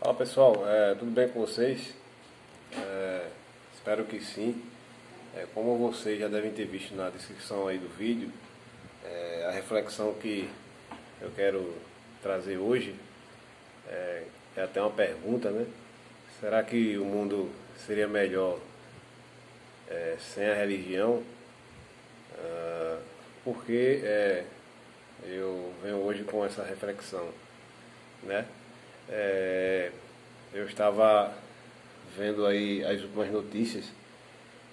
Fala pessoal, tudo bem com vocês? Espero que sim. Como vocês já devem ter visto na descrição aí do vídeo, a reflexão que eu quero trazer hoje é até uma pergunta, né? Será que o mundo seria melhor sem a religião? Porque eu venho hoje com essa reflexão, né? Eu estava vendo aí as últimas notícias,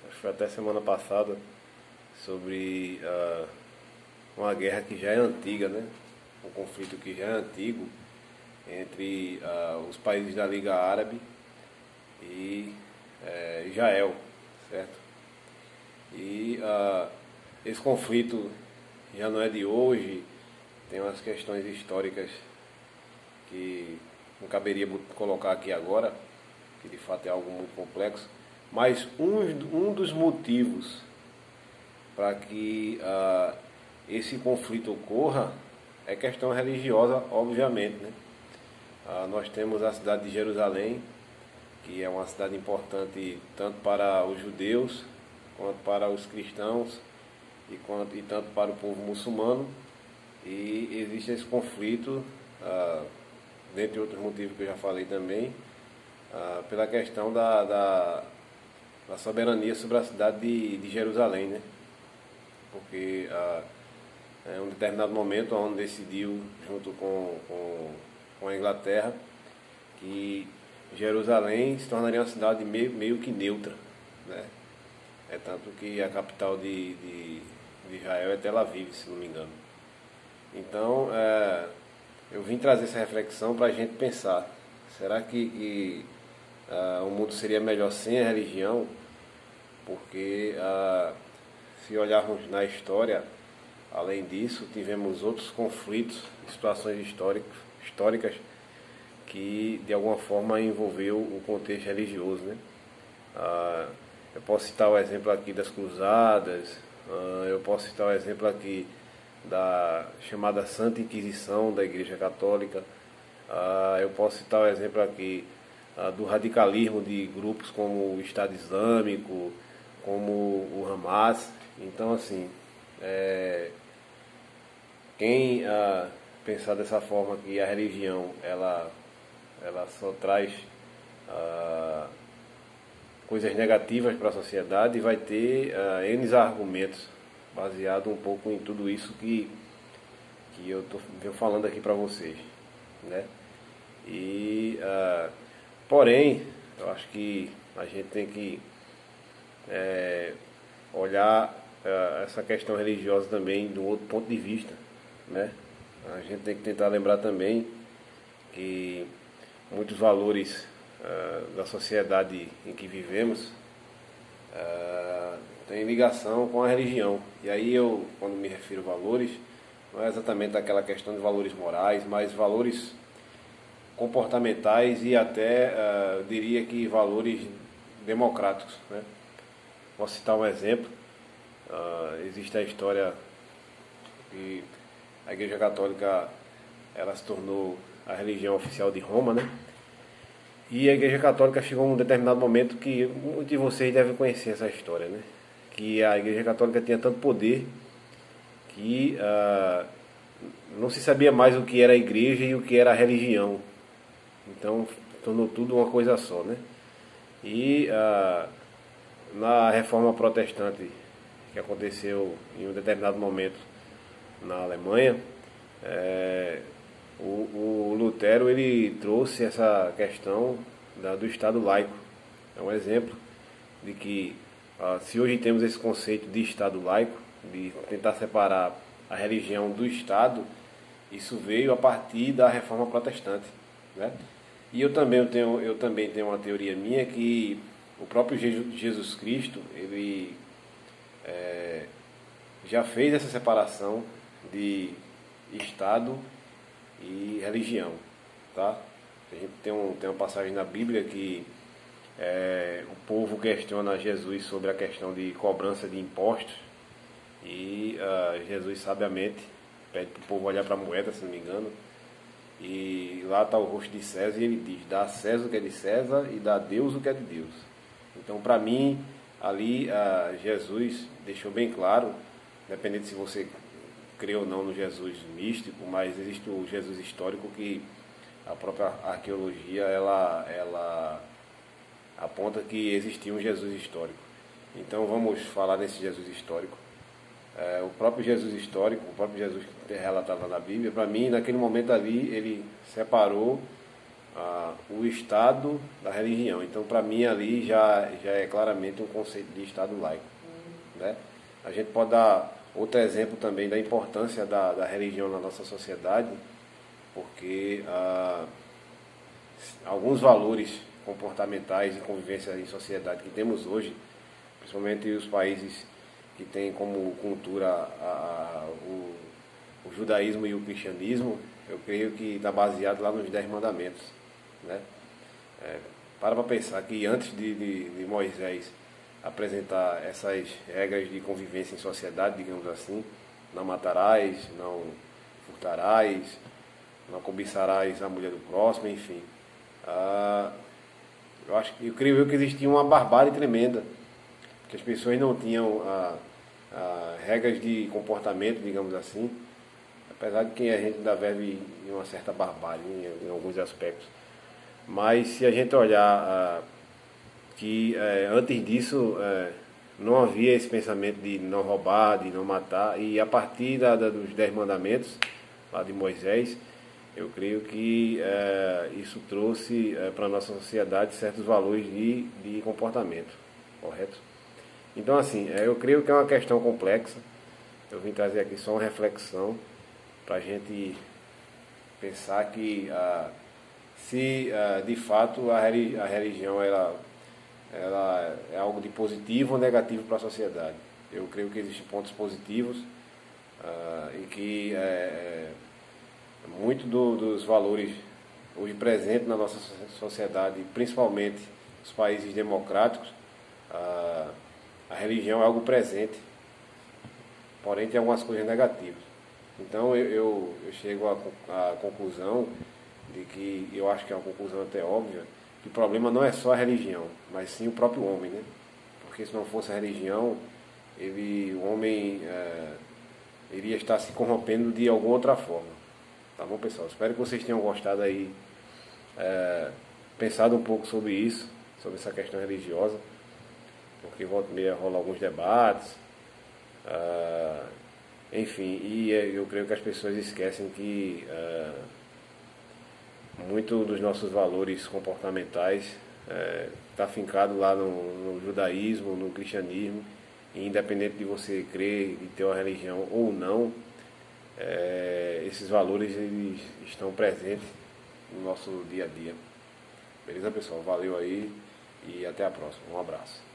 acho que foi até semana passada, sobre uma guerra que já é antiga, né? Um conflito que já é antigo entre os países da Liga Árabe e Israel, certo? E esse conflito já não é de hoje, tem umas questões históricas que não caberia colocar aqui agora, que de fato é algo muito complexo, mas um dos motivos para que esse conflito ocorra é questão religiosa, obviamente, né? Nós temos a cidade de Jerusalém, que é uma cidade importante tanto para os judeus, quanto para os cristãos e tanto para o povo muçulmano, e existe esse conflito, dentre outros motivos que eu já falei também, pela questão da soberania sobre a cidade de Jerusalém, né? Porque em um determinado momento a ONU decidiu, junto com a Inglaterra, que Jerusalém se tornaria uma cidade meio que neutra, né? É tanto que a capital de Israel é Tel Aviv, se não me engano. Então, eu vim trazer essa reflexão para a gente pensar. Será que o mundo seria melhor sem a religião? Porque se olharmos na história, além disso, tivemos outros conflitos, situações históricas que de alguma forma envolveu o contexto religioso, né? Eu posso citar o exemplo aqui das cruzadas, eu posso citar o exemplo aqui da chamada Santa Inquisição da Igreja Católica, eu posso citar o exemplo aqui do radicalismo de grupos como o Estado Islâmico, como o Hamas. Então, assim, quem pensar dessa forma que a religião ela só traz coisas negativas para a sociedade, vai ter N argumentos baseado um pouco em tudo isso que eu venho falando aqui para vocês, né? E porém, eu acho que a gente tem que olhar essa questão religiosa também de um outro ponto de vista, né? A gente tem que tentar lembrar também que muitos valores da sociedade em que vivemos têm ligação com a religião. E aí eu, quando me refiro a valores, não é exatamente aquela questão de valores morais, mas valores comportamentais e até, eu diria que valores democráticos, né? Posso citar um exemplo. Existe a história que a Igreja Católica ela se tornou a religião oficial de Roma, né? E a Igreja Católica chegou a um determinado momento que muitos de vocês devem conhecer essa história, né? Que a Igreja Católica tinha tanto poder que não se sabia mais o que era a igreja e o que era a religião. Então tornou tudo uma coisa só, né? E na Reforma Protestante que aconteceu em um determinado momento na Alemanha, o Lutero ele trouxe essa questão do Estado laico. É um exemplo de que se hoje temos esse conceito de Estado laico, de tentar separar a religião do Estado, isso veio a partir da Reforma Protestante, né? E eu também tenho uma teoria minha que o próprio Jesus Cristo ele já fez essa separação de Estado e religião, tá? A gente tem uma passagem na Bíblia que o povo questiona Jesus sobre a questão de cobrança de impostos e Jesus sabiamente pede para o povo olhar para a moeda, se não me engano, E lá está o rosto de César e ele diz: dá a César o que é de César e dá a Deus o que é de Deus. Então, para mim, ali Jesus deixou bem claro, independente se você crê ou não no Jesus místico, mas existe o Jesus histórico que a própria arqueologia ela aponta que existia um Jesus histórico. Então vamos falar desse Jesus histórico. O próprio Jesus histórico, o próprio Jesus que é relatado na Bíblia, para mim, naquele momento ali, ele separou o Estado da religião. Então, para mim, ali já é claramente um conceito de Estado laico. Né? A gente pode dar outro exemplo também da importância da religião na nossa sociedade, porque alguns valores comportamentais e convivência em sociedade que temos hoje, principalmente os países que têm como cultura o judaísmo e o cristianismo, eu creio que está baseado lá nos 10 mandamentos. Né? Para pensar que antes de Moisés apresentar essas regras de convivência em sociedade, digamos assim, não matarás, não furtarás, não cobiçarás a mulher do próximo, enfim. Eu creio que existia uma barbárie tremenda, que as pessoas não tinham regras de comportamento, digamos assim, apesar de que a gente ainda vive em uma certa barbárie em alguns aspectos. Mas se a gente olhar que antes disso não havia esse pensamento de não roubar, de não matar, e a partir dos 10 mandamentos lá de Moisés, eu creio que isso trouxe para a nossa sociedade certos valores de comportamento, correto? Então, assim, eu creio que é uma questão complexa. Eu vim trazer aqui só uma reflexão para a gente pensar que se de fato a religião ela é algo de positivo ou negativo para a sociedade. Eu creio que existem pontos positivos e que muito dos valores hoje presentes na nossa sociedade, principalmente nos países democráticos, a religião é algo presente, porém tem algumas coisas negativas. Então eu chego à conclusão de que, eu acho que é uma conclusão até óbvia, que o problema não é só a religião, mas sim o próprio homem, né? Porque se não fosse a religião, o homem iria estar se corrompendo de alguma outra forma. Tá bom, pessoal? Espero que vocês tenham gostado aí, pensado um pouco sobre isso, sobre essa questão religiosa, porque volta e meia rola alguns debates, enfim, e eu creio que as pessoas esquecem que muito dos nossos valores comportamentais está fincado lá no judaísmo, no cristianismo, e independente de você crer e ter uma religião ou não, esses valores eles estão presentes no nosso dia a dia. Beleza, pessoal? Valeu aí e até a próxima. Um abraço.